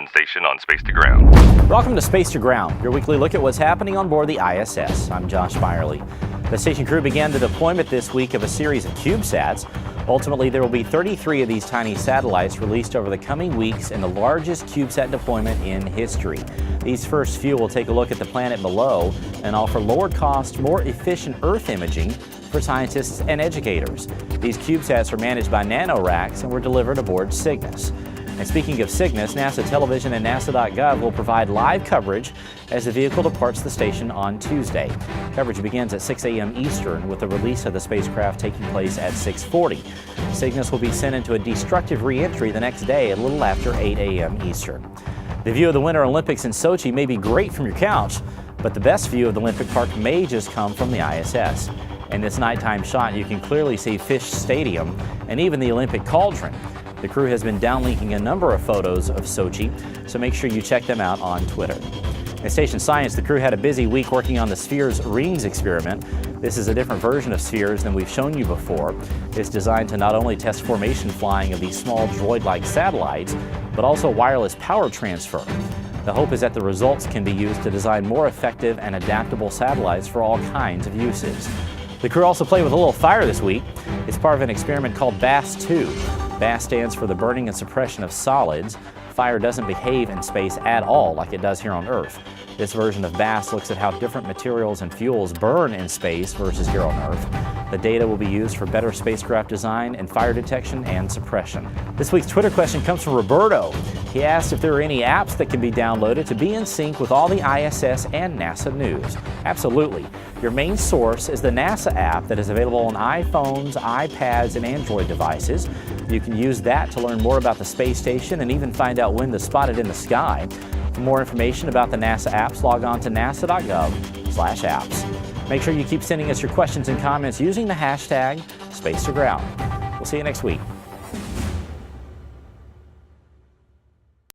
television station on Space to Ground. Welcome to Space to Ground, your weekly look at what's happening on board the ISS. I'm Josh Byerly. The station crew began the deployment this week of a series of CubeSats. Ultimately, there will be 33 of these tiny satellites released over the coming weeks in the largest CubeSat deployment in history. These first few will take a look at the planet below and offer lower cost, more efficient Earth imaging for scientists and educators. These CubeSats are managed by NanoRacks and were delivered aboard Cygnus. And speaking of Cygnus, NASA Television and NASA.gov will provide live coverage as the vehicle departs the station on Tuesday. Coverage begins at 6 a.m. Eastern, with the release of the spacecraft taking place at 6:40. Cygnus will be sent into a destructive re-entry the next day a little after 8 a.m. Eastern. The view of the Winter Olympics in Sochi may be great from your couch, but the best view of the Olympic Park may just come from the ISS. In this nighttime shot, you can clearly see Fish Stadium and even the Olympic Cauldron. The crew has been downlinking a number of photos of Sochi, so make sure you check them out on Twitter. In Station Science, the crew had a busy week working on the Spheres Rings experiment. This is a different version of Spheres than we've shown you before. It's designed to not only test formation flying of these small droid-like satellites, but also wireless power transfer. The hope is that the results can be used to design more effective and adaptable satellites for all kinds of uses. The crew also played with a little fire this week. It's part of an experiment called BASS-2. BASS stands for the burning and suppression of solids. Fire doesn't behave in space at all like it does here on Earth. This version of BASS looks at how different materials and fuels burn in space versus here on Earth. The data will be used for better spacecraft design and fire detection and suppression. This week's Twitter question comes from Roberto. He asked if there are any apps that can be downloaded to be in sync with all the ISS and NASA news. Absolutely. Your main source is the NASA app that is available on iPhones, iPads, and Android devices. You can use that to learn more about the space station and even find out when to spot it in the sky. For more information about the NASA apps, log on to nasa.gov/apps. Make sure you keep sending us your questions and comments using the hashtag SpaceToGround. We'll see you next week.